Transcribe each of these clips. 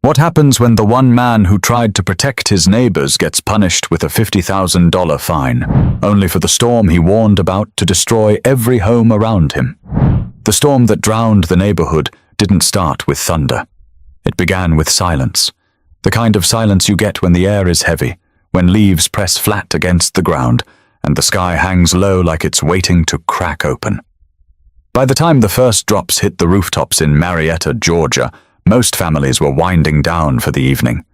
What happens when the one man who tried to protect his neighbors gets punished with a $50,000 fine, only for the storm he warned about to destroy every home around him? The storm that drowned the neighborhood didn't start with thunder. It began with silence, the kind of silence you get when the air is heavy, when leaves press flat against the ground, and the sky hangs low like it's waiting to crack open. By the time the first drops hit the rooftops in Marietta, Georgia, most families were winding down for the evening.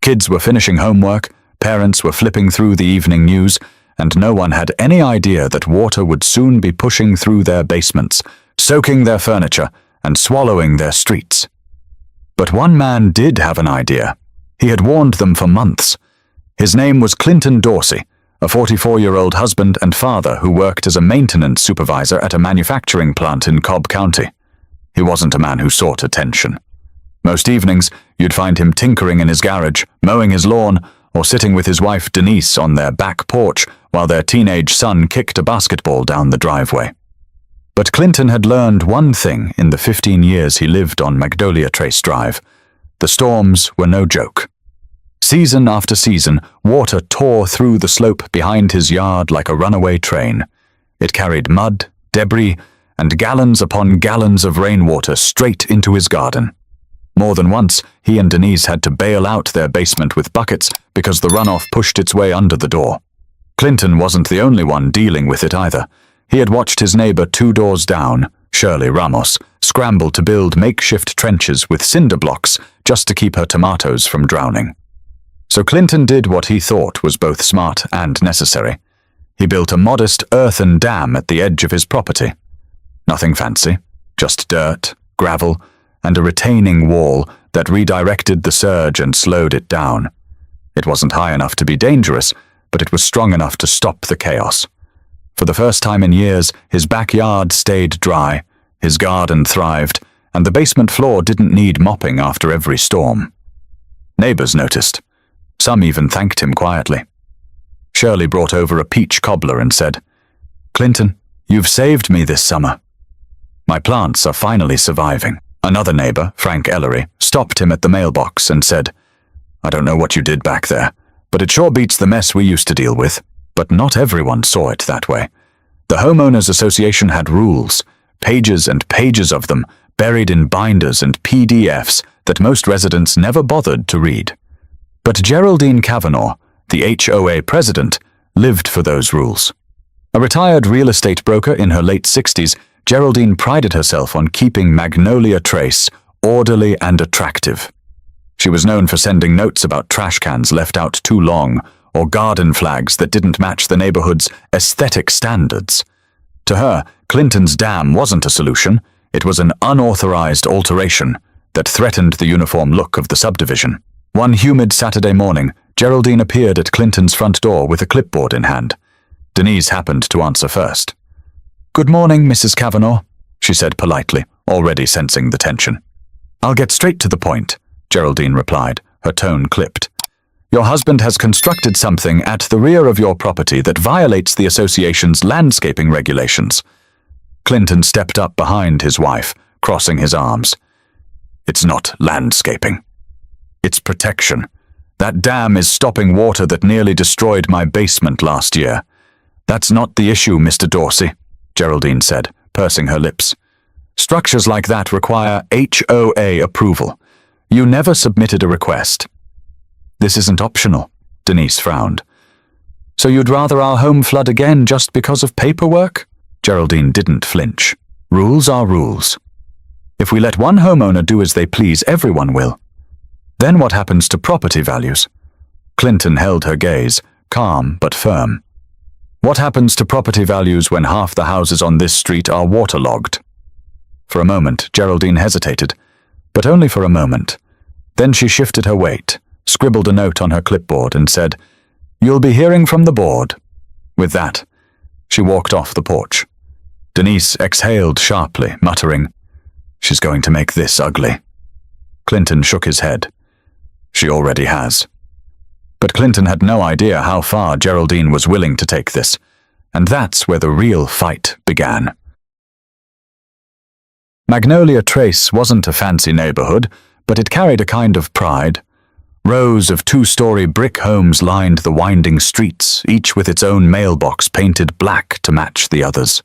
Kids were finishing homework, parents were flipping through the evening news, and no one had any idea that water would soon be pushing through their basements, soaking their furniture, and swallowing their streets. But one man did have an idea. He had warned them for months. His name was Clinton Dorsey, a 44-year-old husband and father who worked as a maintenance supervisor at a manufacturing plant in Cobb County. He wasn't a man who sought attention. Most evenings, you'd find him tinkering in his garage, mowing his lawn, or sitting with his wife Denise on their back porch while their teenage son kicked a basketball down the driveway. But Clinton had learned one thing in the 15 years he lived on Magnolia Trace Drive. The storms were no joke. Season after season, water tore through the slope behind his yard like a runaway train. It carried mud, debris, and gallons upon gallons of rainwater straight into his garden. More than once, he and Denise had to bail out their basement with buckets because the runoff pushed its way under the door. Clinton wasn't the only one dealing with it either. He had watched his neighbor 2 doors down, Shirley Ramos, scramble to build makeshift trenches with cinder blocks just to keep her tomatoes from drowning. So Clinton did what he thought was both smart and necessary. He built a modest earthen dam at the edge of his property. Nothing fancy, just dirt, gravel, and a retaining wall that redirected the surge and slowed it down. It wasn't high enough to be dangerous, but it was strong enough to stop the chaos. For the first time in years, his backyard stayed dry, his garden thrived, and the basement floor didn't need mopping after every storm. Neighbors noticed. Some even thanked him quietly. Shirley brought over a peach cobbler and said, "Clinton, you've saved me this summer. My plants are finally surviving." Another neighbor, Frank Ellery, stopped him at the mailbox and said, "I don't know what you did back there, but it sure beats the mess we used to deal with." But not everyone saw it that way. The Homeowners Association had rules, pages and pages of them, buried in binders and PDFs that most residents never bothered to read. But Geraldine Kavanaugh, the HOA president, lived for those rules. A retired real estate broker in her late 60s, Geraldine prided herself on keeping Magnolia Trace orderly and attractive. She was known for sending notes about trash cans left out too long or garden flags that didn't match the neighborhood's aesthetic standards. To her, Clinton's dam wasn't a solution, it was an unauthorized alteration that threatened the uniform look of the subdivision. One humid Saturday morning, Geraldine appeared at Clinton's front door with a clipboard in hand. Denise happened to answer first. "Good morning, Mrs. Kavanaugh," she said politely, already sensing the tension. "I'll get straight to the point," Geraldine replied, her tone clipped. "Your husband has constructed something at the rear of your property that violates the association's landscaping regulations." Clinton stepped up behind his wife, crossing his arms. "It's not landscaping. It's protection. That dam is stopping water that nearly destroyed my basement last year." "That's not the issue, Mr. Dorsey," Geraldine said, pursing her lips. "Structures like that require HOA approval. You never submitted a request." "This isn't optional," Denise frowned. "So you'd rather our home flood again just because of paperwork?" Geraldine didn't flinch. "Rules are rules. If we let one homeowner do as they please, everyone will. Then what happens to property values?" Clinton held her gaze, calm but firm. "What happens to property values when half the houses on this street are waterlogged?" For a moment, Geraldine hesitated, but only for a moment. Then she shifted her weight, scribbled a note on her clipboard, and said, "You'll be hearing from the board." With that, she walked off the porch. Denise exhaled sharply, muttering, "She's going to make this ugly." Clinton shook his head. "She already has." But Clinton had no idea how far Geraldine was willing to take this, and that's where the real fight began. Magnolia Trace wasn't a fancy neighborhood, but it carried a kind of pride. Rows of two-story brick homes lined the winding streets, each with its own mailbox painted black to match the others.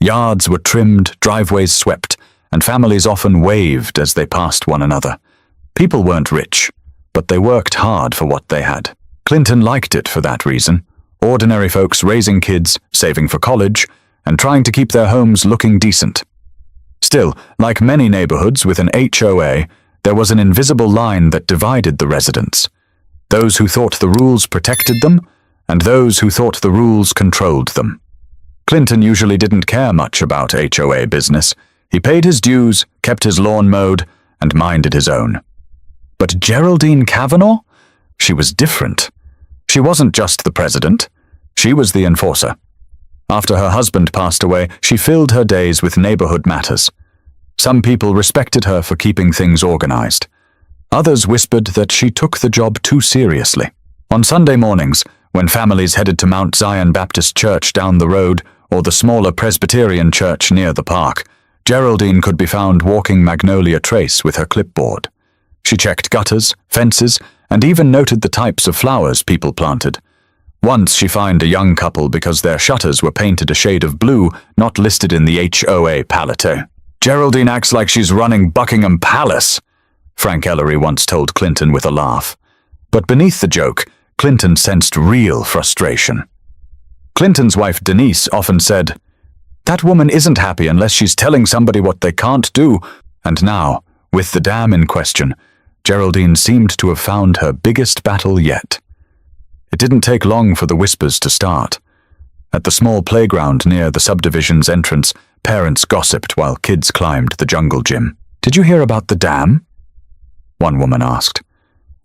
Yards were trimmed, driveways swept, and families often waved as they passed one another. People weren't rich, but they worked hard for what they had. Clinton liked it for that reason. Ordinary folks raising kids, saving for college, and trying to keep their homes looking decent. Still, like many neighborhoods with an HOA, there was an invisible line that divided the residents. Those who thought the rules protected them, and those who thought the rules controlled them. Clinton usually didn't care much about HOA business. He paid his dues, kept his lawn mowed, and minded his own. But Geraldine Kavanaugh? She was different. She wasn't just the president. She was the enforcer. After her husband passed away, she filled her days with neighborhood matters. Some people respected her for keeping things organized. Others whispered that she took the job too seriously. On Sunday mornings, when families headed to Mount Zion Baptist Church down the road or the smaller Presbyterian church near the park, Geraldine could be found walking Magnolia Trace with her clipboard. She checked gutters, fences, and even noted the types of flowers people planted. Once she fined a young couple because their shutters were painted a shade of blue not listed in the HOA paletot. "Geraldine acts like she's running Buckingham Palace," Frank Ellery once told Clinton with a laugh. But beneath the joke, Clinton sensed real frustration. Clinton's wife Denise often said, "That woman isn't happy unless she's telling somebody what they can't do." And now, with the dam in question, Geraldine seemed to have found her biggest battle yet. It didn't take long for the whispers to start. At the small playground near the subdivision's entrance, parents gossiped while kids climbed the jungle gym. "Did you hear about the dam?" one woman asked.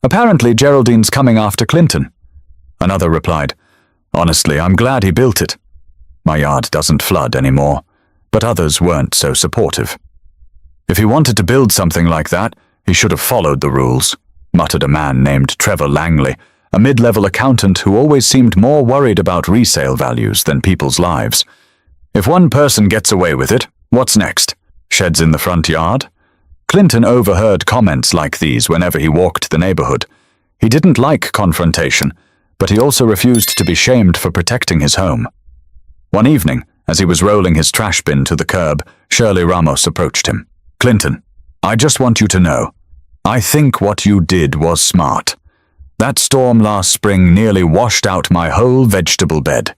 "Apparently Geraldine's coming after Clinton." Another replied, "Honestly, I'm glad he built it. My yard doesn't flood anymore." But others weren't so supportive. "If he wanted to build something like that, he should have followed the rules," muttered a man named Trevor Langley, a mid-level accountant who always seemed more worried about resale values than people's lives. "If one person gets away with it, what's next? Sheds in the front yard?" Clinton overheard comments like these whenever he walked the neighborhood. He didn't like confrontation, but he also refused to be shamed for protecting his home. One evening, as he was rolling his trash bin to the curb, Shirley Ramos approached him. "Clinton, I just want you to know, I think what you did was smart. That storm last spring nearly washed out my whole vegetable bed.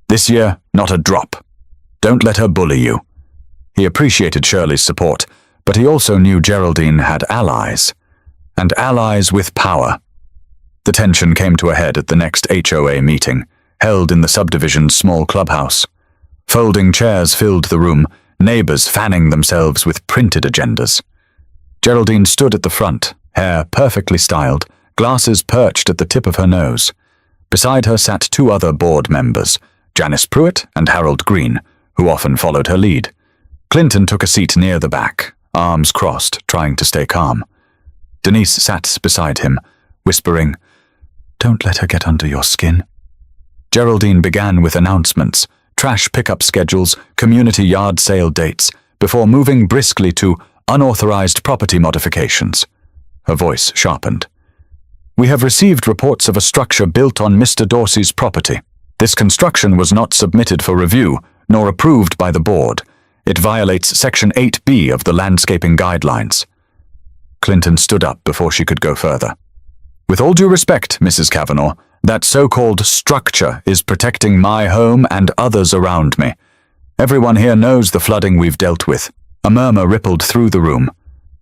This year, not a drop. Don't let her bully you." He appreciated Shirley's support, but he also knew Geraldine had allies, and allies with power. The tension came to a head at the next HOA meeting, held in the subdivision's small clubhouse. Folding chairs filled the room, neighbors fanning themselves with printed agendas. Geraldine stood at the front, hair perfectly styled, glasses perched at the tip of her nose. Beside her sat two other board members, Janice Pruitt and Harold Green, who often followed her lead. Clinton took a seat near the back, arms crossed, trying to stay calm. Denise sat beside him, whispering, "Don't let her get under your skin." Geraldine began with announcements, trash pickup schedules, community yard sale dates, before moving briskly to unauthorized property modifications. Her voice sharpened. "We have received reports of a structure built on Mr. Dorsey's property. This construction was not submitted for review, nor approved by the board. It violates Section 8B of the landscaping guidelines." Clinton stood up before she could go further. "With all due respect, Mrs. Kavanaugh, that so-called structure is protecting my home and others around me. Everyone here knows the flooding we've dealt with." A murmur rippled through the room.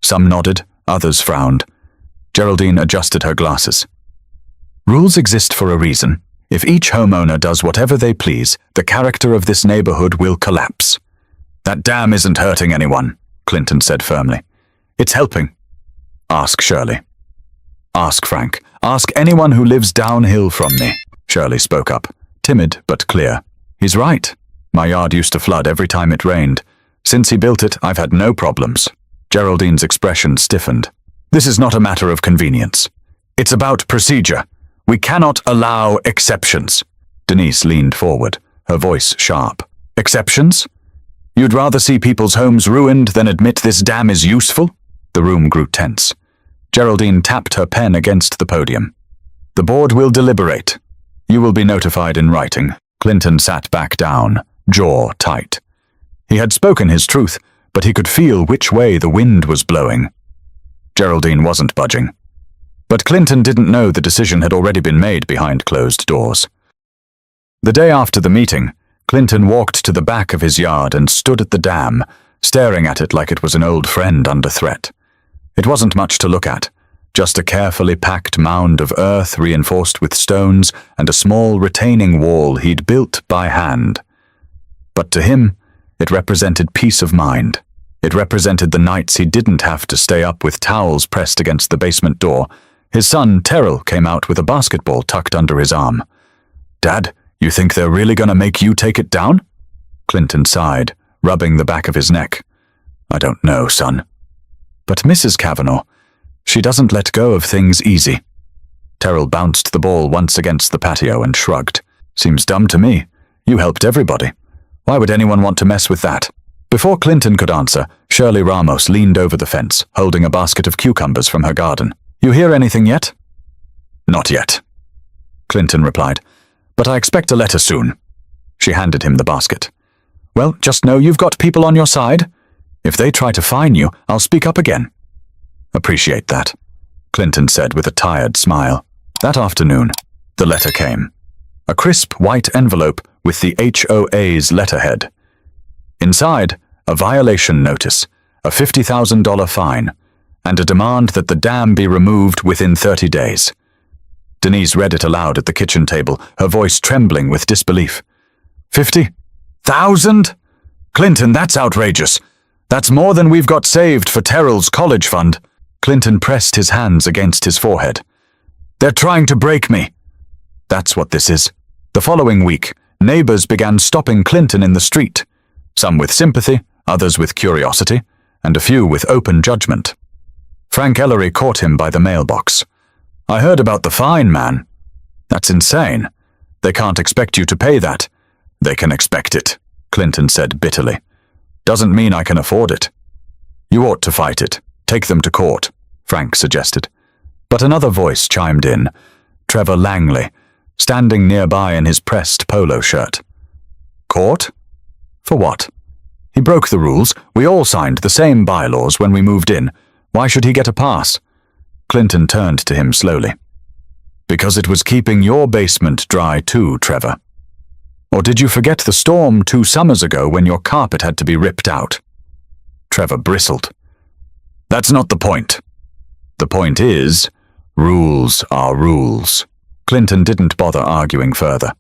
Some nodded, others frowned. Geraldine adjusted her glasses. "Rules exist for a reason. If each homeowner does whatever they please, the character of this neighborhood will collapse." "That dam isn't hurting anyone," Clinton said firmly. "It's helping." "Ask Shirley." "Ask Frank. Ask anyone who lives downhill from me," Shirley spoke up, timid but clear. "He's right. My yard used to flood every time it rained. Since he built it, I've had no problems." Geraldine's expression stiffened. "This is not a matter of convenience. It's about procedure. We cannot allow exceptions." Denise leaned forward, her voice sharp. "Exceptions? You'd rather see people's homes ruined than admit this dam is useful?" The room grew tense. Geraldine tapped her pen against the podium. The board will deliberate. You will be notified in writing. Clinton sat back down, jaw tight. He had spoken his truth, but he could feel which way the wind was blowing. Geraldine wasn't budging. But Clinton didn't know the decision had already been made behind closed doors. The day after the meeting, Clinton walked to the back of his yard and stood at the dam, staring at it like it was an old friend under threat. It wasn't much to look at, just a carefully packed mound of earth reinforced with stones and a small retaining wall he'd built by hand. But to him, it represented peace of mind. It represented the nights he didn't have to stay up with towels pressed against the basement door. His son, Terrell, came out with a basketball tucked under his arm. "Dad, you think they're really gonna make you take it down?" Clinton sighed, rubbing the back of his neck. "I don't know, son." "But Mrs. Kavanaugh, she doesn't let go of things easy." Terrell bounced the ball once against the patio and shrugged. "Seems dumb to me. You helped everybody. Why would anyone want to mess with that?" Before Clinton could answer, Shirley Ramos leaned over the fence, holding a basket of cucumbers from her garden. "You hear anything yet?" "Not yet," Clinton replied, "but I expect a letter soon." She handed him the basket. "Well, just know you've got people on your side. If they try to fine you, I'll speak up again." "Appreciate that," Clinton said with a tired smile. That afternoon, the letter came. A crisp white envelope with the HOA's letterhead. Inside, a violation notice, a $50,000 fine, and a demand that the dam be removed within 30 days. Denise read it aloud at the kitchen table, her voice trembling with disbelief. 50,000? Clinton, that's outrageous. That's more than we've got saved for Terrell's college fund. Clinton pressed his hands against his forehead. "They're trying to break me." That's what this is. The following week, neighbors began stopping Clinton in the street, some with sympathy, others with curiosity, and a few with open judgment. Frank Ellery caught him by the mailbox. "I heard about the fine, man." "That's insane. They can't expect you to pay that." "They can expect it," Clinton said bitterly. "Doesn't mean I can afford it." "You ought to fight it. Take them to court," Frank suggested. But another voice chimed in, Trevor Langley, standing nearby in his pressed polo shirt. "Court? For what? He broke the rules. We all signed the same bylaws when we moved in. Why should he get a pass?" Clinton turned to him slowly. "Because it was keeping your basement dry too, Trevor. Or did you forget the storm 2 summers ago when your carpet had to be ripped out?" Trevor bristled. "That's not the point. The point is, rules are rules." Clinton didn't bother arguing further.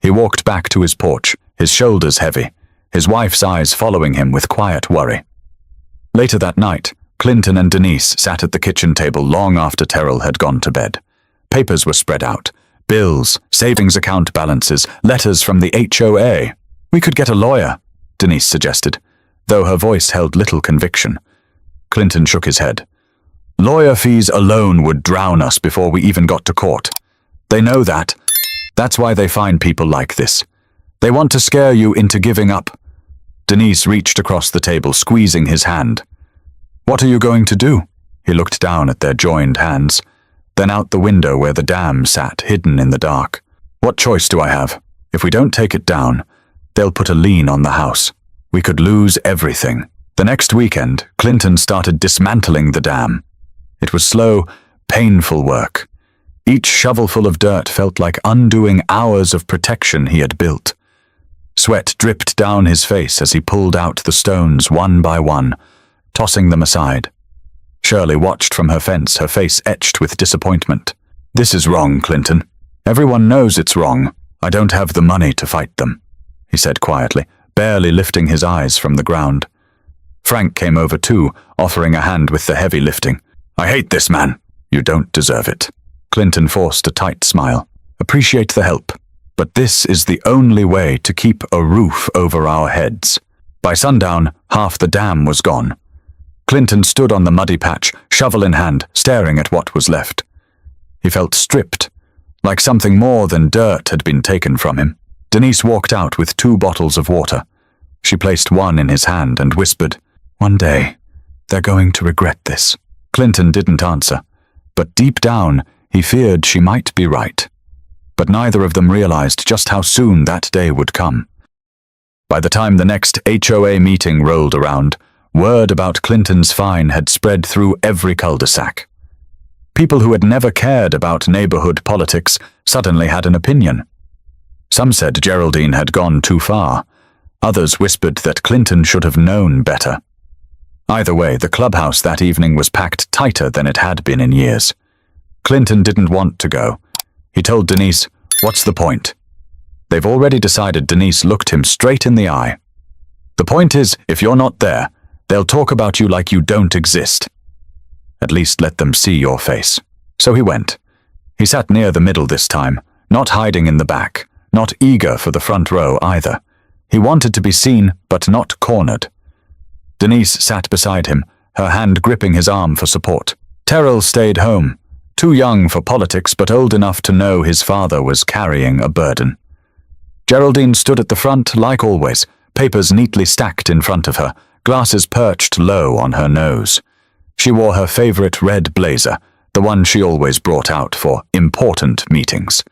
He walked back to his porch, his shoulders heavy, his wife's eyes following him with quiet worry. Later that night, Clinton and Denise sat at the kitchen table long after Terrell had gone to bed. Papers were spread out. Bills, savings account balances, letters from the HOA. "We could get a lawyer," Denise suggested, though her voice held little conviction. Clinton shook his head. "Lawyer fees alone would drown us before we even got to court. They know that. That's why they find people like this. They want to scare you into giving up." Denise reached across the table, squeezing his hand. "What are you going to do?" He looked down at their joined hands, then out the window where the dam sat, hidden in the dark. "What choice do I have? If we don't take it down, they'll put a lien on the house. We could lose everything." The next weekend, Clinton started dismantling the dam. It was slow, painful work. Each shovelful of dirt felt like undoing hours of protection he had built. Sweat dripped down his face as he pulled out the stones one by one, tossing them aside. Shirley watched from her fence, her face etched with disappointment. "This is wrong, Clinton. Everyone knows it's wrong. I don't have the money to fight them," he said quietly, barely lifting his eyes from the ground. Frank came over too, offering a hand with the heavy lifting. "I hate this man." "You don't deserve it." Clinton forced a tight smile. "Appreciate the help, but this is the only way to keep a roof over our heads." By sundown, half the dam was gone. Clinton stood on the muddy patch, shovel in hand, staring at what was left. He felt stripped, like something more than dirt had been taken from him. Denise walked out with 2 bottles of water. She placed one in his hand and whispered, "One day, they're going to regret this." Clinton didn't answer, but deep down, he feared she might be right. But neither of them realized just how soon that day would come. By the time the next HOA meeting rolled around, word about Clinton's fine had spread through every cul-de-sac. People who had never cared about neighborhood politics suddenly had an opinion. Some said Geraldine had gone too far. Others whispered that Clinton should have known better. Either way, the clubhouse that evening was packed tighter than it had been in years. Clinton didn't want to go. He told Denise, "What's the point?" They've already decided. Denise looked him straight in the eye. "The point is, if you're not there, they'll talk about you like you don't exist. At least let them see your face." So he went. He sat near the middle this time, not hiding in the back, not eager for the front row either. He wanted to be seen, but not cornered. Denise sat beside him, her hand gripping his arm for support. Terrell stayed home, too young for politics but old enough to know his father was carrying a burden. Geraldine stood at the front like always, papers neatly stacked in front of her, glasses perched low on her nose. She wore her favorite red blazer, the one she always brought out for important meetings.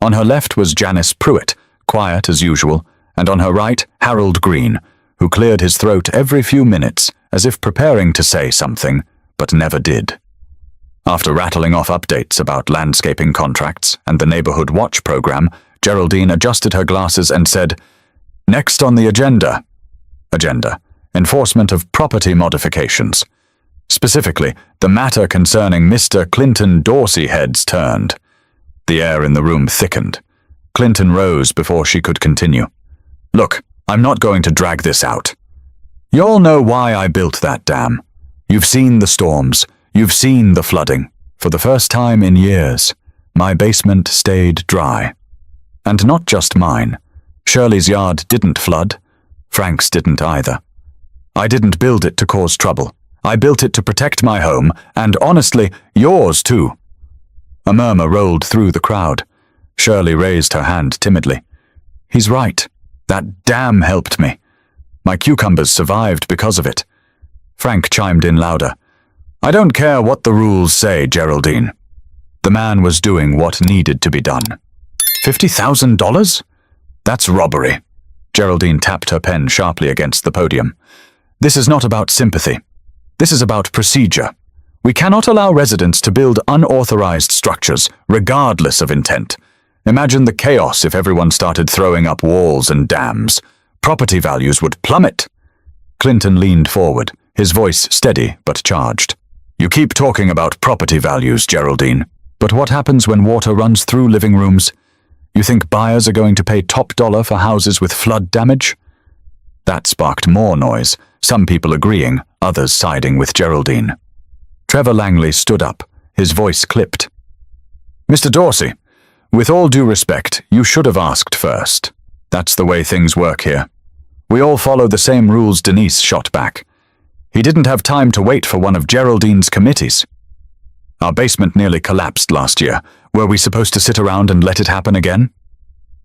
On her left was Janice Pruitt, quiet as usual, and on her right, Harold Green, who cleared his throat every few minutes as if preparing to say something, but never did. After rattling off updates about landscaping contracts and the Neighborhood Watch program, Geraldine adjusted her glasses and said, "Next on the agenda. Enforcement of property modifications. Specifically, the matter concerning Mr. Clinton Dorsey heads turned." The air in the room thickened. Clinton rose before she could continue. "Look, I'm not going to drag this out. You all know why I built that dam. You've seen the storms. You've seen the flooding. For the first time in years, my basement stayed dry. And not just mine. Shirley's yard didn't flood. Frank's didn't either. I didn't build it to cause trouble. I built it to protect my home, and honestly, yours too." A murmur rolled through the crowd. Shirley raised her hand timidly. "He's right. That dam helped me. My cucumbers survived because of it." Frank chimed in louder. "I don't care what the rules say, Geraldine." The man was doing what needed to be done. $50,000? That's robbery. Geraldine tapped her pen sharply against the podium. "This is not about sympathy. This is about procedure. We cannot allow residents to build unauthorized structures, regardless of intent. Imagine the chaos if everyone started throwing up walls and dams. Property values would plummet." Clinton leaned forward, his voice steady but charged. "You keep talking about property values, Geraldine. But what happens when water runs through living rooms? You think buyers are going to pay top dollar for houses with flood damage?" That sparked more noise, some people agreeing, others siding with Geraldine. Trevor Langley stood up, his voice clipped. "Mr. Dorsey, with all due respect, you should have asked first. That's the way things work here. We all follow the same rules." Denise shot back. "He didn't have time to wait for one of Geraldine's committees. Our basement nearly collapsed last year. Were we supposed to sit around and let it happen again?"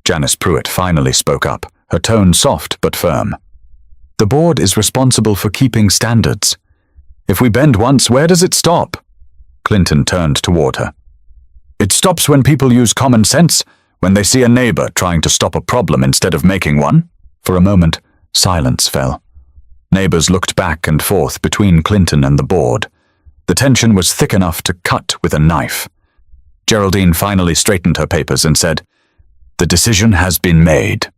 Janice Pruitt finally spoke up, her tone soft but firm. "The board is responsible for keeping standards. If we bend once, where does it stop?" Clinton turned toward her. "It stops when people use common sense, when they see a neighbor trying to stop a problem instead of making one." For a moment, silence fell. Neighbors looked back and forth between Clinton and the board. The tension was thick enough to cut with a knife. Geraldine finally straightened her papers and said, "The decision has been made.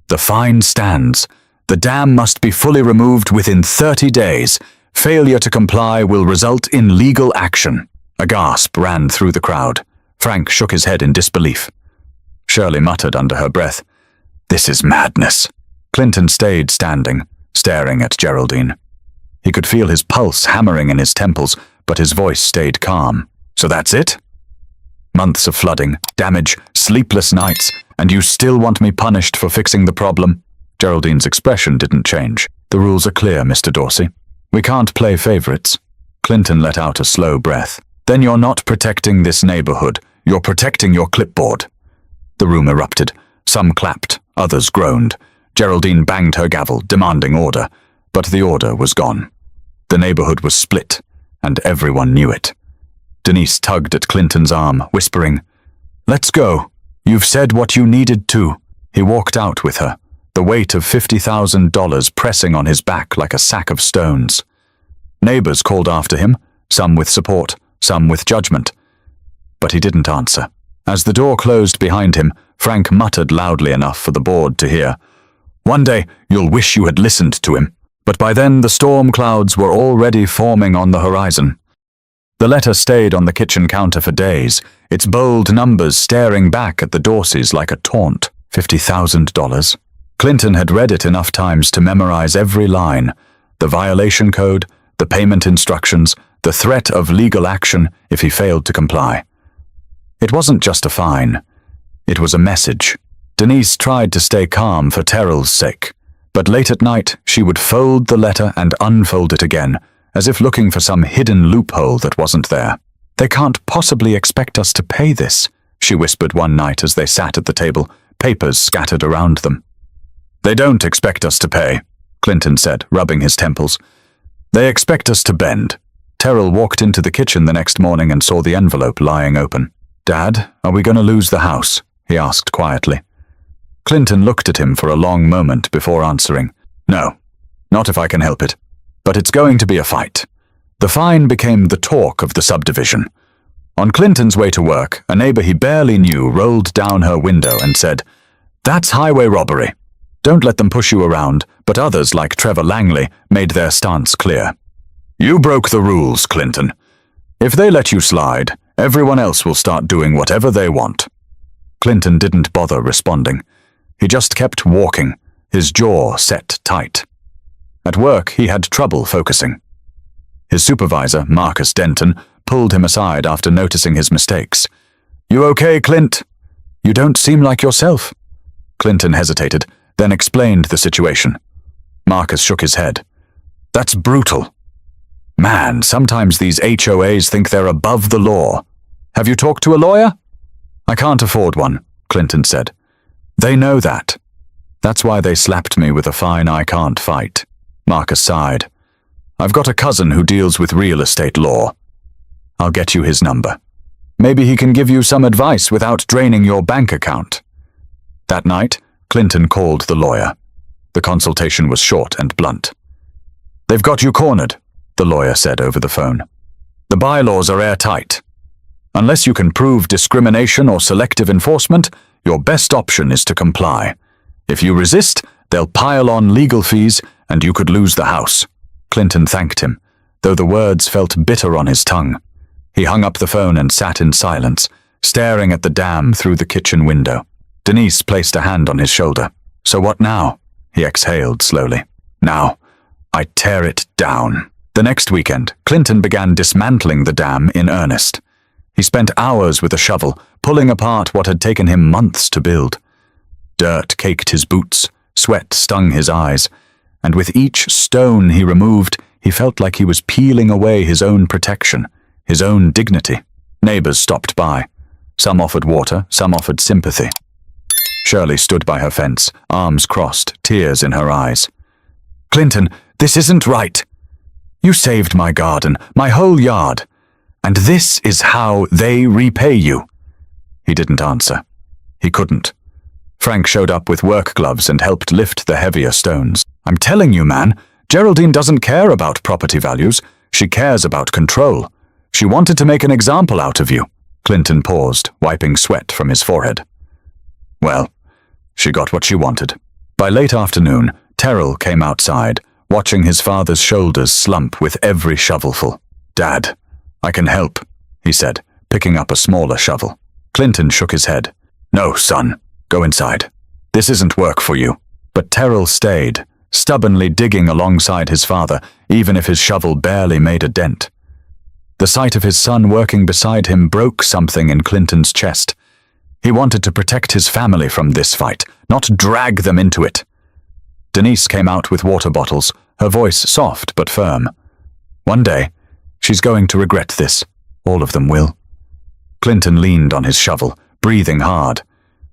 The fine stands. The dam must be fully removed within 30 days. Failure to comply will result in legal action." A gasp ran through the crowd. Frank shook his head in disbelief. Shirley muttered under her breath, "This is madness." Clinton stayed standing, staring at Geraldine. He could feel his pulse hammering in his temples, but his voice stayed calm. "So that's it? Months of flooding, damage, sleepless nights, and you still want me punished for fixing the problem?" Geraldine's expression didn't change. "The rules are clear, Mr. Dorsey. We can't play favorites." Clinton let out a slow breath. "Then you're not protecting this neighborhood. You're protecting your clipboard." The room erupted. Some clapped, others groaned. Geraldine banged her gavel, demanding order, but the order was gone. The neighborhood was split, and everyone knew it. Denise tugged at Clinton's arm, whispering, "Let's go. You've said what you needed to." He walked out with her, the weight of $50,000 pressing on his back like a sack of stones. Neighbors called after him, some with support, some with judgment. But he didn't answer. As the door closed behind him, Frank muttered loudly enough for the board to hear, "One day you'll wish you had listened to him." But by then the storm clouds were already forming on the horizon. The letter stayed on the kitchen counter for days, its bold numbers staring back at the Dorseys like a taunt. $50,000. Clinton had read it enough times to memorize every line, the violation code, the payment instructions, the threat of legal action if he failed to comply. It wasn't just a fine. It was a message. Denise tried to stay calm for Terrell's sake, but late at night she would fold the letter and unfold it again, as if looking for some hidden loophole that wasn't there. "They can't possibly expect us to pay this," she whispered one night as they sat at the table, papers scattered around them. "They don't expect us to pay," Clinton said, rubbing his temples. "They expect us to bend." Terrell walked into the kitchen the next morning and saw the envelope lying open. "Dad, are we going to lose the house?" he asked quietly. Clinton looked at him for a long moment before answering. "No, not if I can help it. But it's going to be a fight." The fine became the talk of the subdivision. On Clinton's way to work, a neighbor he barely knew rolled down her window and said, "That's highway robbery. Don't let them push you around," but others like Trevor Langley made their stance clear. "You broke the rules, Clinton. If they let you slide, everyone else will start doing whatever they want." Clinton didn't bother responding. He just kept walking, his jaw set tight. At work, he had trouble focusing. His supervisor, Marcus Denton, pulled him aside after noticing his mistakes. "You okay, Clint? You don't seem like yourself." Clinton hesitated, then explained the situation. Marcus shook his head. "That's brutal. Man, sometimes these HOAs think they're above the law. Have you talked to a lawyer?" "I can't afford one," Clinton said. "They know that. That's why they slapped me with a fine I can't fight." Marcus sighed. "I've got a cousin who deals with real estate law. I'll get you his number. Maybe he can give you some advice without draining your bank account." That night, Clinton called the lawyer. The consultation was short and blunt. "They've got you cornered," the lawyer said over the phone. "The bylaws are airtight. Unless you can prove discrimination or selective enforcement, your best option is to comply. If you resist, they'll pile on legal fees and you could lose the house." Clinton thanked him, though the words felt bitter on his tongue. He hung up the phone and sat in silence, staring at the dam through the kitchen window. Denise placed a hand on his shoulder. "So what now?" he exhaled slowly. "Now, I tear it down." The next weekend, Clinton began dismantling the dam in earnest. He spent hours with a shovel, pulling apart what had taken him months to build. Dirt caked his boots, sweat stung his eyes, and with each stone he removed, he felt like he was peeling away his own protection, his own dignity. Neighbors stopped by. Some offered water, some offered sympathy. Shirley stood by her fence, arms crossed, tears in her eyes. "Clinton, this isn't right. You saved my garden, my whole yard. And this is how they repay you." He didn't answer. He couldn't. Frank showed up with work gloves and helped lift the heavier stones. "I'm telling you, man, Geraldine doesn't care about property values. She cares about control. She wanted to make an example out of you." Clinton paused, wiping sweat from his forehead. Well, she got what she wanted. By late afternoon, Terrell came outside, watching his father's shoulders slump with every shovelful. "Dad, I can help," he said, picking up a smaller shovel. Clinton shook his head. "No, son, go inside. This isn't work for you." But Terrell stayed, stubbornly digging alongside his father, even if his shovel barely made a dent. The sight of his son working beside him broke something in Clinton's chest. He wanted to protect his family from this fight, not drag them into it. Denise came out with water bottles, her voice soft but firm. "One day, she's going to regret this. All of them will." Clinton leaned on his shovel, breathing hard.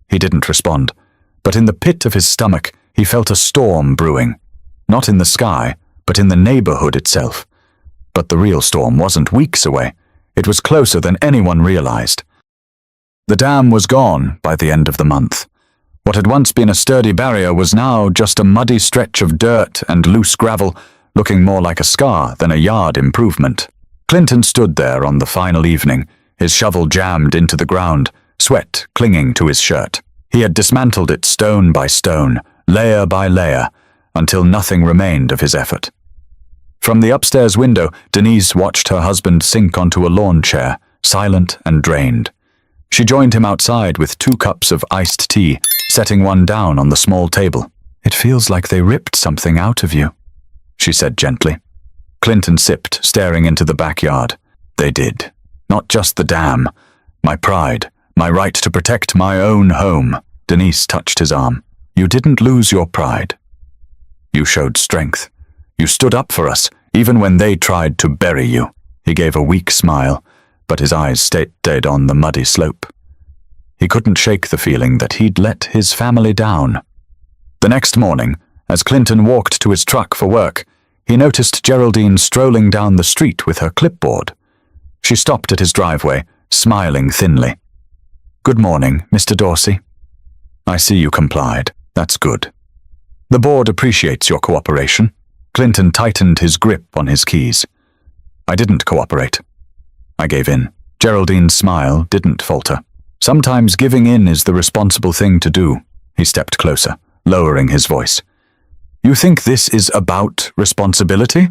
He didn't respond, but in the pit of his stomach, he felt a storm brewing. Not in the sky, but in the neighborhood itself. But the real storm wasn't weeks away. It was closer than anyone realized. The dam was gone by the end of the month. What had once been a sturdy barrier was now just a muddy stretch of dirt and loose gravel, looking more like a scar than a yard improvement. Clinton stood there on the final evening, his shovel jammed into the ground, sweat clinging to his shirt. He had dismantled it stone by stone, layer by layer, until nothing remained of his effort. From the upstairs window, Denise watched her husband sink onto a lawn chair, silent and drained. She joined him outside with 2 cups of iced tea, setting one down on the small table. "It feels like they ripped something out of you," she said gently. Clinton sipped, staring into the backyard. "They did. Not just the dam. My pride, my right to protect my own home." Denise touched his arm. "You didn't lose your pride. You showed strength. You stood up for us, even when they tried to bury you." He gave a weak smile, but his eyes stayed on the muddy slope. He couldn't shake the feeling that he'd let his family down. The next morning, as Clinton walked to his truck for work, he noticed Geraldine strolling down the street with her clipboard. She stopped at his driveway, smiling thinly. "Good morning, Mr. Dorsey." "I see you complied. That's good. The board appreciates your cooperation." Clinton tightened his grip on his keys. "I didn't cooperate. I gave in." Geraldine's smile didn't falter. "Sometimes giving in is the responsible thing to do." He stepped closer, lowering his voice. "You think this is about responsibility?"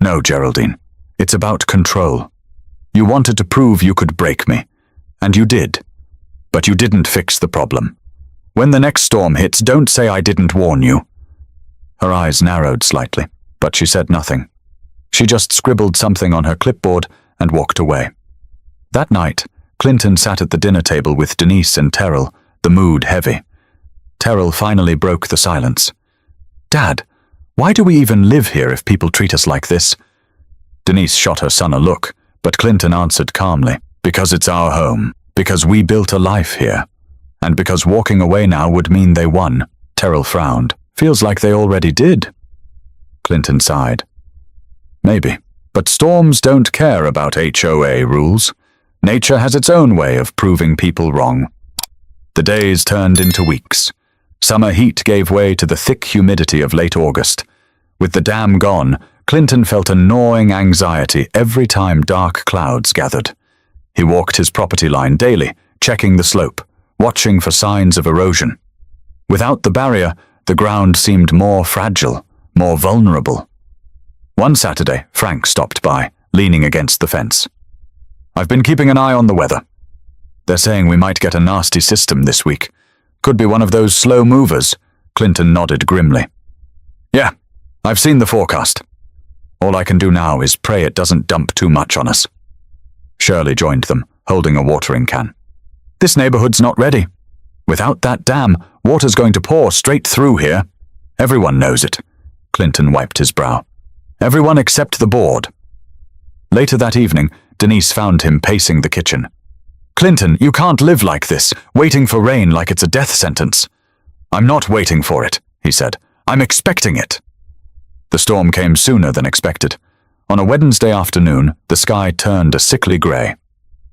"No, Geraldine. It's about control. You wanted to prove you could break me, and you did. But you didn't fix the problem. When the next storm hits, don't say I didn't warn you." Her eyes narrowed slightly, but she said nothing. She just scribbled something on her clipboard and walked away. That night, Clinton sat at the dinner table with Denise and Terrell, the mood heavy. Terrell finally broke the silence. "Dad, why do we even live here if people treat us like this?" Denise shot her son a look, but Clinton answered calmly, "Because it's our home, because we built a life here, and because walking away now would mean they won." Terrell frowned. "Feels like they already did." Clinton sighed. "Maybe, but storms don't care about HOA rules. Nature has its own way of proving people wrong." The days turned into weeks. Summer heat gave way to the thick humidity of late August. With the dam gone, Clinton felt a gnawing anxiety every time dark clouds gathered. He walked his property line daily, checking the slope, watching for signs of erosion. Without the barrier, the ground seemed more fragile, more vulnerable. One Saturday, Frank stopped by, leaning against the fence. "I've been keeping an eye on the weather. They're saying we might get a nasty system this week. Could be one of those slow movers." Clinton nodded grimly. "Yeah, I've seen the forecast. All I can do now is pray it doesn't dump too much on us." Shirley joined them, holding a watering can. "This neighborhood's not ready. Without that dam, water's going to pour straight through here. Everyone knows it." Clinton wiped his brow. "Everyone except the board." Later that evening, Denise found him pacing the kitchen. "Clinton, you can't live like this, waiting for rain like it's a death sentence." "I'm not waiting for it," he said. "I'm expecting it." The storm came sooner than expected. On a Wednesday afternoon, the sky turned a sickly grey.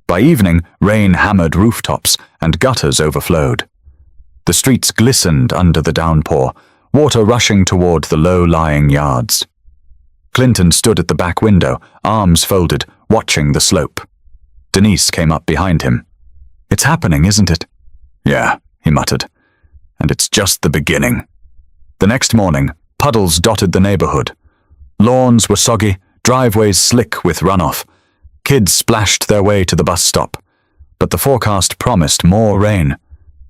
By evening, rain hammered rooftops and gutters overflowed. The streets glistened under the downpour, water rushing toward the low-lying yards. Clinton stood at the back window, arms folded, watching the slope. Denise came up behind him. "It's happening, isn't it?" "Yeah," he muttered. "And it's just the beginning." The next morning, puddles dotted the neighborhood. Lawns were soggy, driveways slick with runoff. Kids splashed their way to the bus stop. But the forecast promised more rain.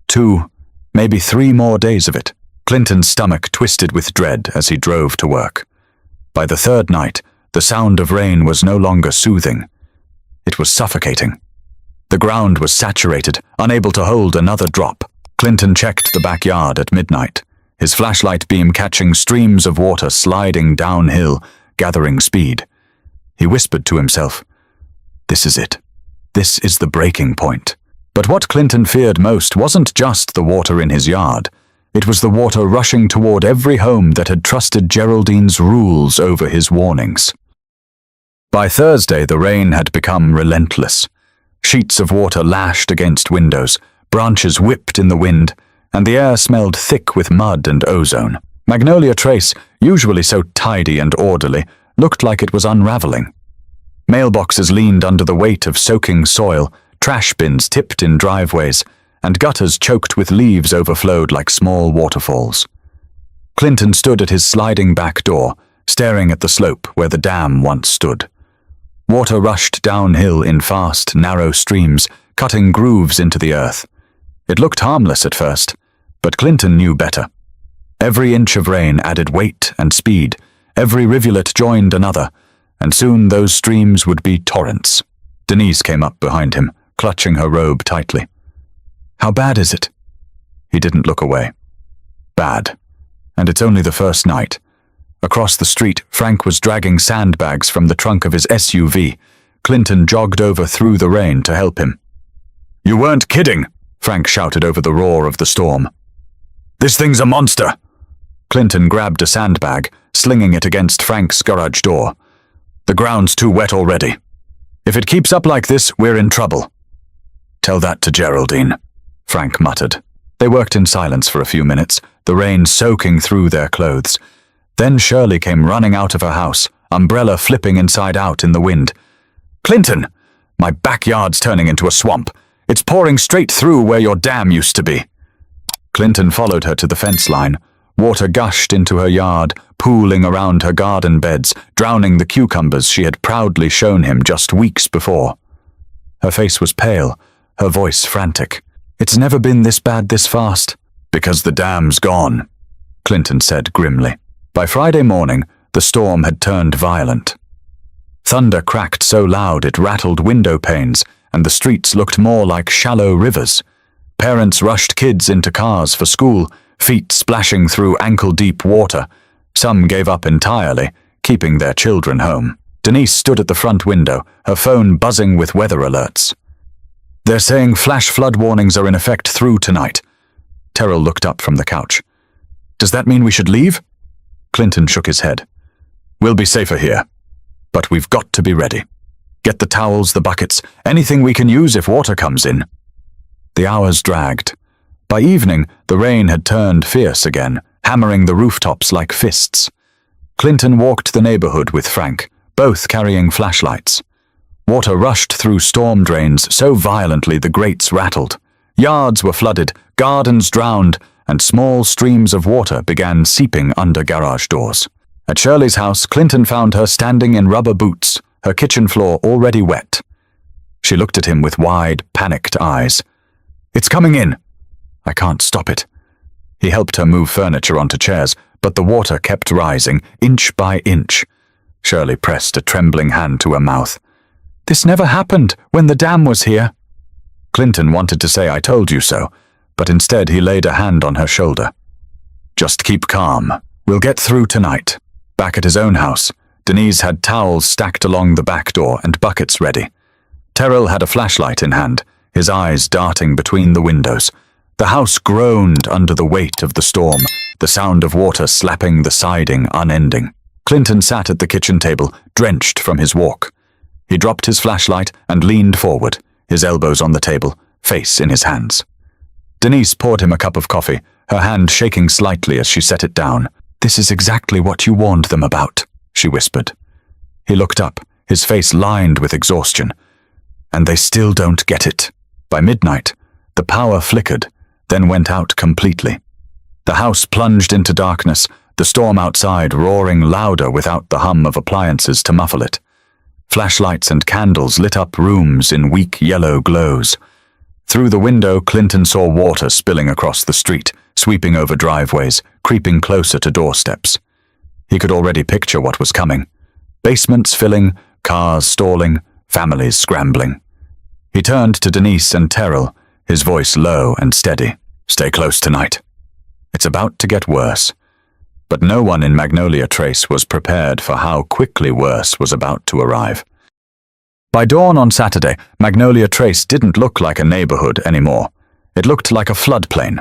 2, maybe 3 more days of it. Clinton's stomach twisted with dread as he drove to work. By the third night, the sound of rain was no longer soothing. It was suffocating. The ground was saturated, unable to hold another drop. Clinton checked the backyard at midnight, his flashlight beam catching streams of water sliding downhill, gathering speed. He whispered to himself, "This is it. This is the breaking point." But what Clinton feared most wasn't just the water in his yard. It was the water rushing toward every home that had trusted Geraldine's rules over his warnings. By Thursday, the rain had become relentless. Sheets of water lashed against windows, branches whipped in the wind, and the air smelled thick with mud and ozone. Magnolia Trace, usually so tidy and orderly, looked like it was unraveling. Mailboxes leaned under the weight of soaking soil, trash bins tipped in driveways, and gutters choked with leaves overflowed like small waterfalls. Clinton stood at his sliding back door, staring at the slope where the dam once stood. Water rushed downhill in fast, narrow streams, cutting grooves into the earth. It looked harmless at first, but Clinton knew better. Every inch of rain added weight and speed, every rivulet joined another, and soon those streams would be torrents. Denise came up behind him, clutching her robe tightly. "How bad is it?" He didn't look away. "Bad. And it's only the first night." Across the street, Frank was dragging sandbags from the trunk of his SUV. Clinton jogged over through the rain to help him. "You weren't kidding," Frank shouted over the roar of the storm. "This thing's a monster." Clinton grabbed a sandbag, slinging it against Frank's garage door. "The ground's too wet already. If it keeps up like this, we're in trouble." "Tell that to Geraldine," Frank muttered. They worked in silence for a few minutes, the rain soaking through their clothes. Then Shirley came running out of her house, umbrella flipping inside out in the wind. "Clinton! My backyard's turning into a swamp. It's pouring straight through where your dam used to be." Clinton followed her to the fence line. Water gushed into her yard, pooling around her garden beds, drowning the cucumbers she had proudly shown him just weeks before. Her face was pale, her voice frantic. "It's never been this bad this fast." "Because the dam's gone," Clinton said grimly. By Friday morning, the storm had turned violent. Thunder cracked so loud it rattled window panes, and the streets looked more like shallow rivers. Parents rushed kids into cars for school, feet splashing through ankle-deep water. Some gave up entirely, keeping their children home. Denise stood at the front window, her phone buzzing with weather alerts. "They're saying flash flood warnings are in effect through tonight." Terrell looked up from the couch. "Does that mean we should leave?" Clinton shook his head. "We'll be safer here. But we've got to be ready. Get the towels, the buckets, anything we can use if water comes in." The hours dragged. By evening, the rain had turned fierce again, hammering the rooftops like fists. Clinton walked the neighborhood with Frank, both carrying flashlights. Water rushed through storm drains so violently the grates rattled. Yards were flooded, gardens drowned, and small streams of water began seeping under garage doors. At Shirley's house, Clinton found her standing in rubber boots, her kitchen floor already wet. She looked at him with wide, panicked eyes. "It's coming in." "I can't stop it." He helped her move furniture onto chairs, but the water kept rising, inch by inch. Shirley pressed a trembling hand to her mouth. "This never happened when the dam was here." Clinton wanted to say, "I told you so," but instead he laid a hand on her shoulder. "Just keep calm. We'll get through tonight." Back at his own house, Denise had towels stacked along the back door and buckets ready. Terrell had a flashlight in hand, his eyes darting between the windows. The house groaned under the weight of the storm, the sound of water slapping the siding unending. Clinton sat at the kitchen table, drenched from his walk. He dropped his flashlight and leaned forward, his elbows on the table, face in his hands. Denise poured him a cup of coffee, her hand shaking slightly as she set it down. "This is exactly what you warned them about," she whispered. He looked up, his face lined with exhaustion. "And they still don't get it." By midnight, the power flickered, then went out completely. The house plunged into darkness, the storm outside roaring louder without the hum of appliances to muffle it. Flashlights and candles lit up rooms in weak yellow glows. Through the window, Clinton saw water spilling across the street, sweeping over driveways, creeping closer to doorsteps. He could already picture what was coming. Basements filling, cars stalling, families scrambling. He turned to Denise and Terrell, his voice low and steady. "Stay close tonight. It's about to get worse." But no one in Magnolia Trace was prepared for how quickly worse was about to arrive. By dawn on Saturday, Magnolia Trace didn't look like a neighborhood anymore. It looked like a floodplain.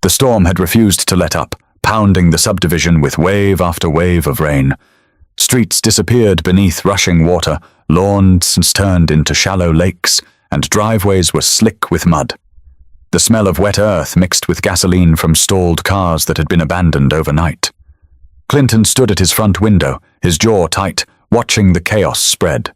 The storm had refused to let up, pounding the subdivision with wave after wave of rain. Streets disappeared beneath rushing water, lawns turned into shallow lakes, and driveways were slick with mud. The smell of wet earth mixed with gasoline from stalled cars that had been abandoned overnight. Clinton stood at his front window, his jaw tight, watching the chaos spread.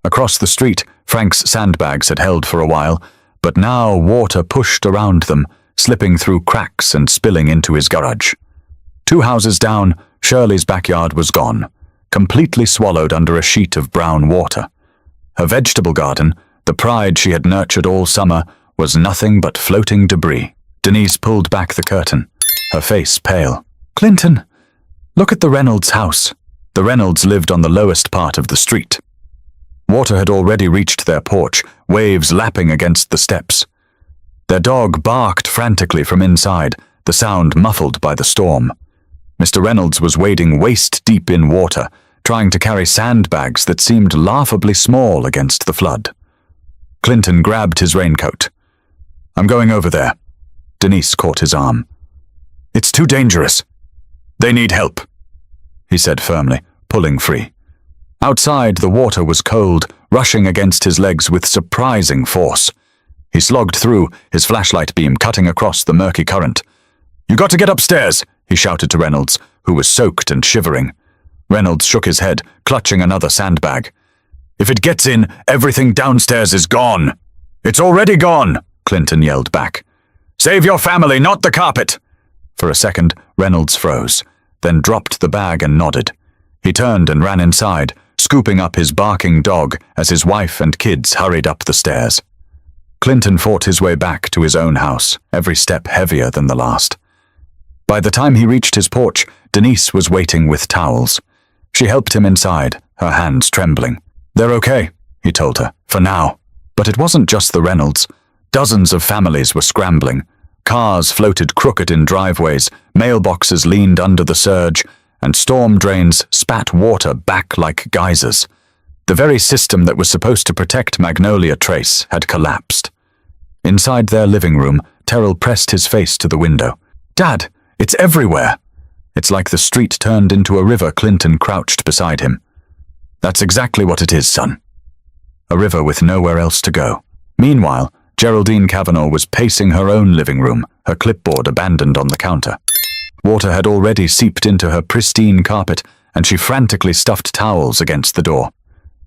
Across the street, Frank's sandbags had held for a while, but now water pushed around them, slipping through cracks and spilling into his garage. 2 houses down, Shirley's backyard was gone, completely swallowed under a sheet of brown water. Her vegetable garden, the pride she had nurtured all summer, was nothing but floating debris. Denise pulled back the curtain, her face pale. "Clinton, look at the Reynolds house." The Reynolds lived on the lowest part of the street. Water had already reached their porch, waves lapping against the steps. Their dog barked frantically from inside, the sound muffled by the storm. Mr. Reynolds was wading waist-deep in water, trying to carry sandbags that seemed laughably small against the flood. Clinton grabbed his raincoat. "I'm going over there." Denise caught his arm. "It's too dangerous. They need help," he said firmly, pulling free. Outside, the water was cold, rushing against his legs with surprising force. He slogged through, his flashlight beam cutting across the murky current. "You got to get upstairs," he shouted to Reynolds, who was soaked and shivering. Reynolds shook his head, clutching another sandbag. "If it gets in, everything downstairs is gone." "It's already gone," Clinton yelled back. "Save your family, not the carpet." For a second, Reynolds froze, then dropped the bag and nodded. He turned and ran inside, scooping up his barking dog as his wife and kids hurried up the stairs. Clinton fought his way back to his own house, every step heavier than the last. By the time he reached his porch, Denise was waiting with towels. She helped him inside, her hands trembling. "They're okay," he told her, "for now." But it wasn't just the Reynolds. Dozens of families were scrambling. Cars floated crooked in driveways, mailboxes leaned under the surge, and storm drains spat water back like geysers. The very system that was supposed to protect Magnolia Trace had collapsed. Inside their living room, Terrell pressed his face to the window. "Dad, it's everywhere." "It's like the street turned into a river." Clinton crouched beside him. "That's exactly what it is, son. A river with nowhere else to go." Meanwhile, Geraldine Cavanaugh was pacing her own living room, her clipboard abandoned on the counter. Water had already seeped into her pristine carpet, and she frantically stuffed towels against the door.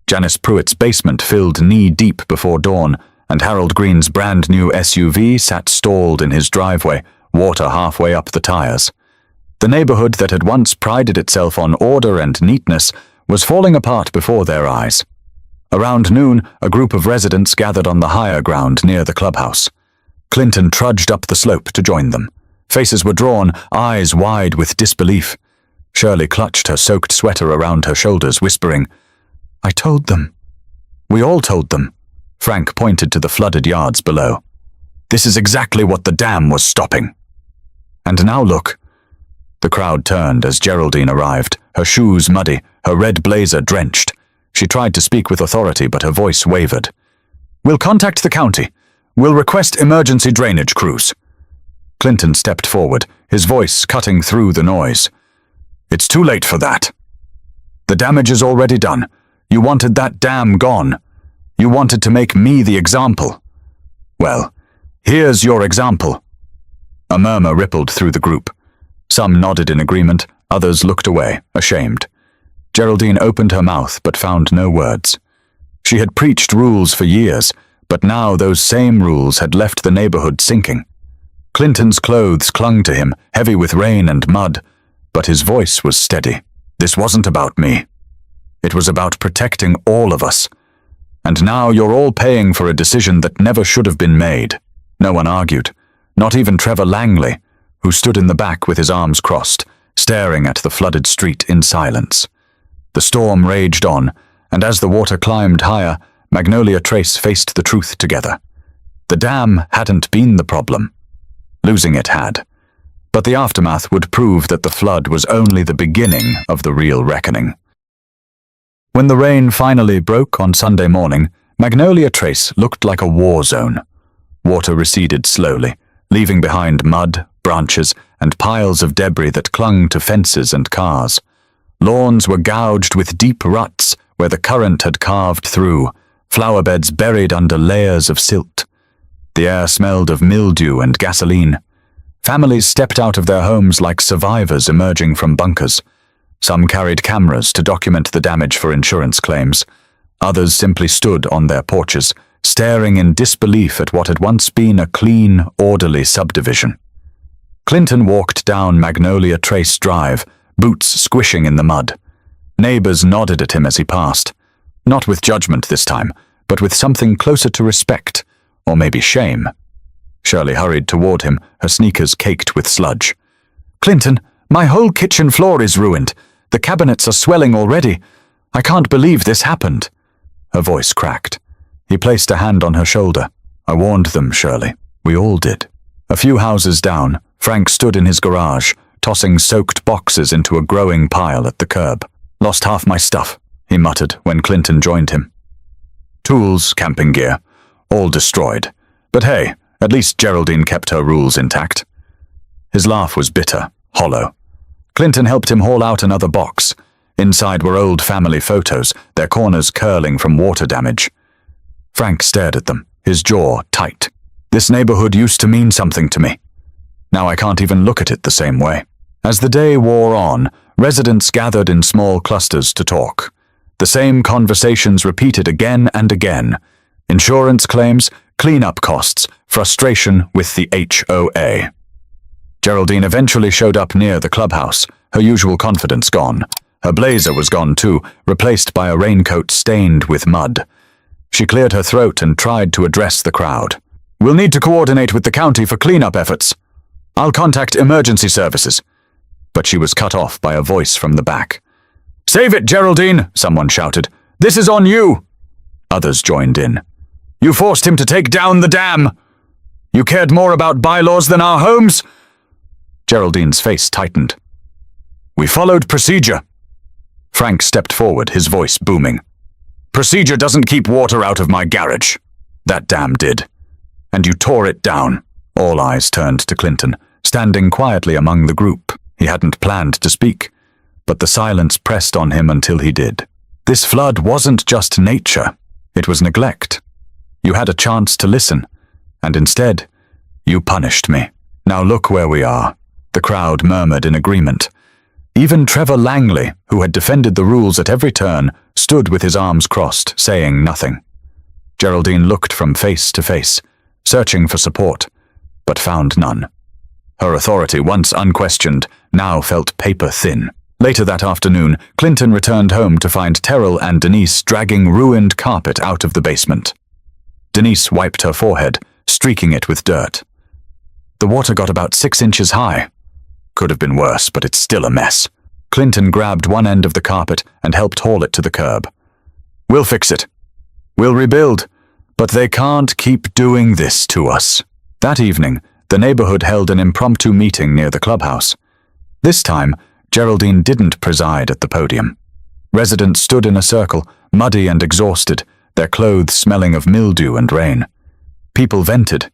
Janice Pruitt's basement filled knee-deep before dawn, and Harold Green's brand-new SUV sat stalled in his driveway, water halfway up the tires. The neighborhood that had once prided itself on order and neatness was falling apart before their eyes. Around noon, a group of residents gathered on the higher ground near the clubhouse. Clinton trudged up the slope to join them. Faces were drawn, eyes wide with disbelief. Shirley clutched her soaked sweater around her shoulders, whispering, "I told them." "We all told them." Frank pointed to the flooded yards below. "This is exactly what the dam was stopping." "And now look." The crowd turned as Geraldine arrived, her shoes muddy, her red blazer drenched. She tried to speak with authority, but her voice wavered. "We'll contact the county. We'll request emergency drainage crews." Clinton stepped forward, his voice cutting through the noise. "It's too late for that. The damage is already done. You wanted that dam gone. You wanted to make me the example. Well, here's your example." A murmur rippled through the group. Some nodded in agreement, others looked away, ashamed. Geraldine opened her mouth but found no words. She had preached rules for years, but now those same rules had left the neighborhood sinking. Clinton's clothes clung to him, heavy with rain and mud, but his voice was steady. "This wasn't about me. It was about protecting all of us. And now you're all paying for a decision that never should have been made." No one argued, not even Trevor Langley, who stood in the back with his arms crossed, staring at the flooded street in silence. The storm raged on, and as the water climbed higher, Magnolia Trace faced the truth together. The dam hadn't been the problem. Losing it had. But the aftermath would prove that the flood was only the beginning of the real reckoning. When the rain finally broke on Sunday morning, Magnolia Trace looked like a war zone. Water receded slowly, leaving behind mud, branches, and piles of debris that clung to fences and cars. Lawns were gouged with deep ruts where the current had carved through, flower beds buried under layers of silt. The air smelled of mildew and gasoline. Families stepped out of their homes like survivors emerging from bunkers. Some carried cameras to document the damage for insurance claims. Others simply stood on their porches, staring in disbelief at what had once been a clean, orderly subdivision. Clinton walked down Magnolia Trace Drive, boots squishing in the mud. Neighbors nodded at him as he passed. Not with judgment this time, but with something closer to respect, or maybe shame. Shirley hurried toward him, her sneakers caked with sludge. "Clinton, my whole kitchen floor is ruined. The cabinets are swelling already. I can't believe this happened." Her voice cracked. He placed a hand on her shoulder. "I warned them, Shirley. We all did." A few houses down, Frank stood in his garage, tossing soaked boxes into a growing pile at the curb. "Lost half my stuff," he muttered when Clinton joined him. "Tools, camping gear, all destroyed. But hey, at least Geraldine kept her rules intact." His laugh was bitter, hollow. Clinton helped him haul out another box. Inside were old family photos, their corners curling from water damage. Frank stared at them, his jaw tight. "This neighborhood used to mean something to me. Now I can't even look at it the same way." As the day wore on, residents gathered in small clusters to talk. The same conversations repeated again and again. Insurance claims, cleanup costs, frustration with the HOA. Geraldine eventually showed up near the clubhouse, her usual confidence gone. Her blazer was gone too, replaced by a raincoat stained with mud. She cleared her throat and tried to address the crowd. "We'll need to coordinate with the county for cleanup efforts. I'll contact emergency services." But she was cut off by a voice from the back. "Save it, Geraldine!" someone shouted. "This is on you!" Others joined in. "You forced him to take down the dam! You cared more about bylaws than our homes!" Geraldine's face tightened. "We followed procedure." Frank stepped forward, his voice booming. "Procedure doesn't keep water out of my garage. That dam did. And you tore it down." All eyes turned to Clinton, standing quietly among the group. He hadn't planned to speak, but the silence pressed on him until he did. "This flood wasn't just nature. It was neglect. You had a chance to listen, and instead, you punished me. Now look where we are." The crowd murmured in agreement. Even Trevor Langley, who had defended the rules at every turn, stood with his arms crossed, saying nothing. Geraldine looked from face to face, searching for support, but found none. Her authority, once unquestioned, now felt paper-thin. Later that afternoon, Clinton returned home to find Terrell and Denise dragging ruined carpet out of the basement. Denise wiped her forehead, streaking it with dirt. "The water got about 6 inches high. Could have been worse, but it's still a mess." Clinton grabbed one end of the carpet and helped haul it to the curb. "We'll fix it. We'll rebuild. But they can't keep doing this to us." That evening, the neighborhood held an impromptu meeting near the clubhouse. This time, Geraldine didn't preside at the podium. Residents stood in a circle, muddy and exhausted, their clothes smelling of mildew and rain. People vented.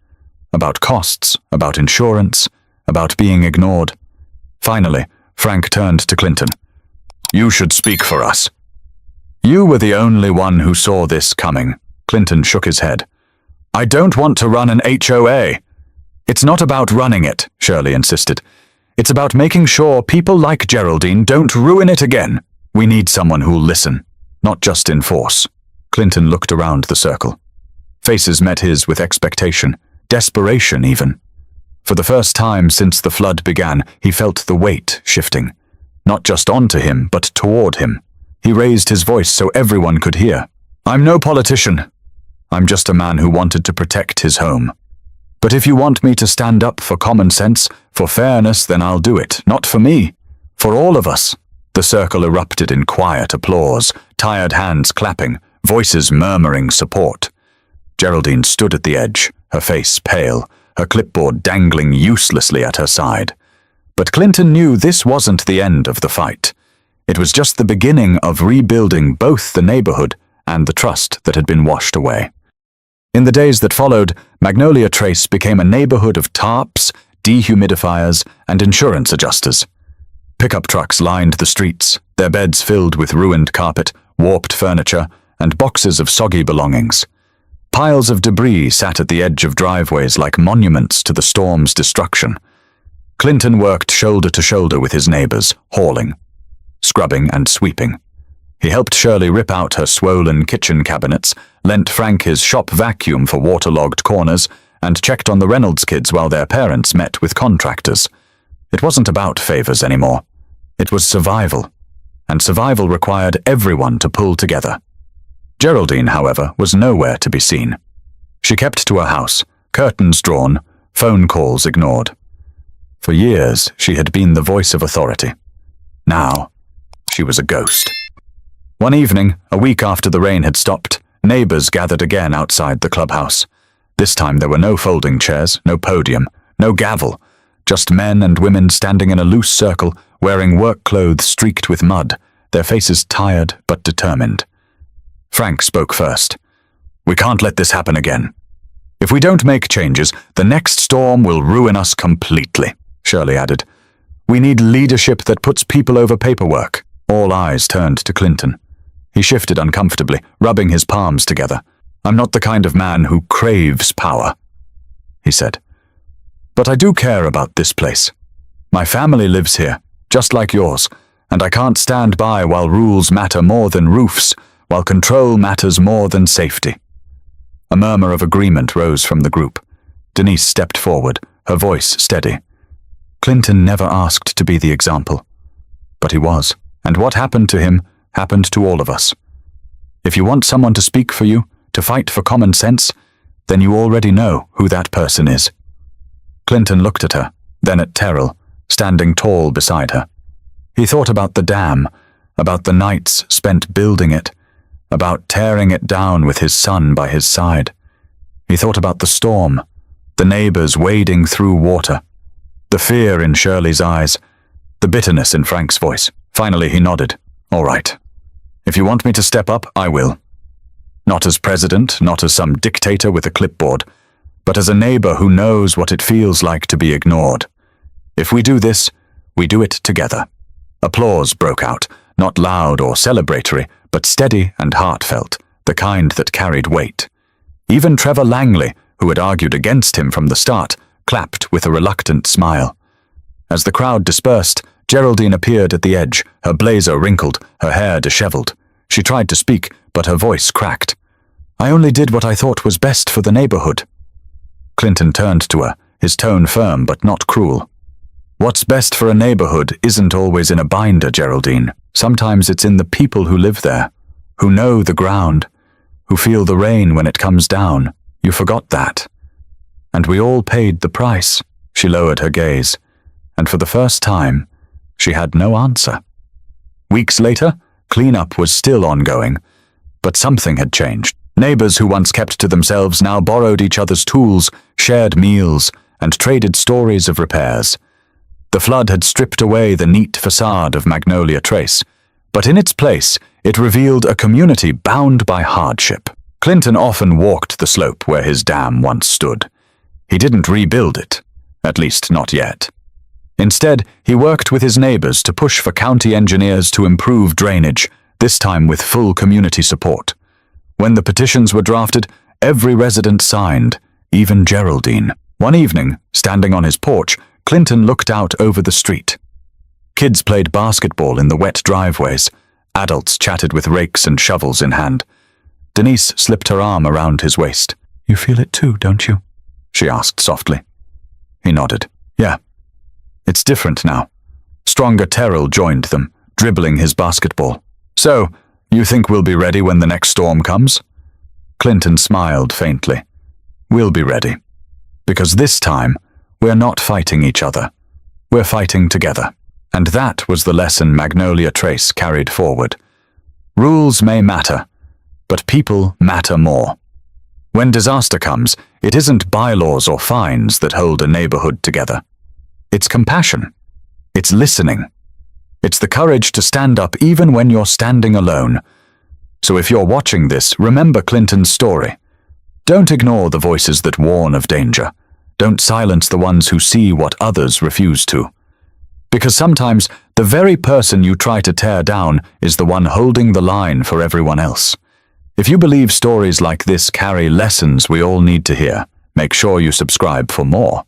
About costs, about insurance, about being ignored. Finally, Frank turned to Clinton. "You should speak for us." "You were the only one who saw this coming." Clinton shook his head. "I don't want to run an HOA. "It's not about running it," Shirley insisted. "It's about making sure people like Geraldine don't ruin it again. We need someone who'll listen, not just enforce." Clinton looked around the circle. Faces met his with expectation, desperation even. For the first time since the flood began, he felt the weight shifting, not just onto him, but toward him. He raised his voice so everyone could hear. "I'm no politician. I'm just a man who wanted to protect his home. But if you want me to stand up for common sense, for fairness, then I'll do it. Not for me, for all of us." The circle erupted in quiet applause, tired hands clapping, voices murmuring support. Geraldine stood at the edge, her face pale, her clipboard dangling uselessly at her side. But Clinton knew this wasn't the end of the fight. It was just the beginning of rebuilding both the neighborhood and the trust that had been washed away. In the days that followed, Magnolia Trace became a neighborhood of tarps, dehumidifiers, and insurance adjusters. Pickup trucks lined the streets, their beds filled with ruined carpet, warped furniture, and boxes of soggy belongings. Piles of debris sat at the edge of driveways like monuments to the storm's destruction. Clinton worked shoulder to shoulder with his neighbors, hauling, scrubbing and sweeping. He helped Shirley rip out her swollen kitchen cabinets, lent Frank his shop vacuum for waterlogged corners, and checked on the Reynolds kids while their parents met with contractors. It wasn't about favors anymore. It was survival, and survival required everyone to pull together. Geraldine, however, was nowhere to be seen. She kept to her house, curtains drawn, phone calls ignored. For years, she had been the voice of authority. Now, she was a ghost. One evening, a week after the rain had stopped, neighbors gathered again outside the clubhouse. This time there were no folding chairs, no podium, no gavel, just men and women standing in a loose circle, wearing work clothes streaked with mud, their faces tired but determined. Frank spoke first. "We can't let this happen again. If we don't make changes, the next storm will ruin us completely," Shirley added. "We need leadership that puts people over paperwork." All eyes turned to Clinton. He shifted uncomfortably, rubbing his palms together. "I'm not the kind of man who craves power," he said. "But I do care about this place. My family lives here, just like yours, and I can't stand by while rules matter more than roofs, while control matters more than safety." A murmur of agreement rose from the group. Denise stepped forward, her voice steady. Clinton never asked to be the example, but he was, and what happened to him happened to all of us. If you want someone to speak for you, to fight for common sense, then you already know who that person is. Clinton looked at her, then at Terrell, standing tall beside her. He thought about the dam, about the nights spent building it, about tearing it down with his son by his side. He thought about the storm, the neighbors wading through water, the fear in Shirley's eyes, the bitterness in Frank's voice. Finally he nodded. "All right. If you want me to step up, I will. Not as president, not as some dictator with a clipboard, but as a neighbor who knows what it feels like to be ignored. If we do this, we do it together." Applause broke out, not loud or celebratory, but steady and heartfelt, the kind that carried weight. Even Trevor Langley, who had argued against him from the start, clapped with a reluctant smile. As the crowd dispersed, Geraldine appeared at the edge, her blazer wrinkled, her hair disheveled. She tried to speak, but her voice cracked. "I only did what I thought was best for the neighborhood." Clinton turned to her, his tone firm but not cruel. "What's best for a neighborhood isn't always in a binder, Geraldine. Sometimes it's in the people who live there, who know the ground, who feel the rain when it comes down. You forgot that. And we all paid the price." She lowered her gaze, and for the first time, she had no answer. Weeks later, cleanup was still ongoing, but something had changed. Neighbors who once kept to themselves now borrowed each other's tools, shared meals, and traded stories of repairs. The flood had stripped away the neat facade of Magnolia Trace, but in its place, it revealed a community bound by hardship. Clinton often walked the slope where his dam once stood. He didn't rebuild it, at least not yet. Instead, he worked with his neighbors to push for county engineers to improve drainage, this time with full community support. When the petitions were drafted, every resident signed, even Geraldine. One evening, standing on his porch, Clinton looked out over the street. Kids played basketball in the wet driveways. Adults chatted with rakes and shovels in hand. Denise slipped her arm around his waist. "You feel it too, don't you?" she asked softly. He nodded. "Yeah. It's different now." Stronger Terrell joined them, dribbling his basketball. "So, you think we'll be ready when the next storm comes?" Clinton smiled faintly. "We'll be ready. Because this time, we're not fighting each other. We're fighting together." And that was the lesson Magnolia Trace carried forward. Rules may matter, but people matter more. When disaster comes, it isn't bylaws or fines that hold a neighborhood together. It's compassion. It's listening. It's the courage to stand up even when you're standing alone. So if you're watching this, remember Clinton's story. Don't ignore the voices that warn of danger. Don't silence the ones who see what others refuse to. Because sometimes The very person you try to tear down is the one holding the line for everyone else. If you believe stories like this carry lessons we all need to hear, make sure you subscribe for more.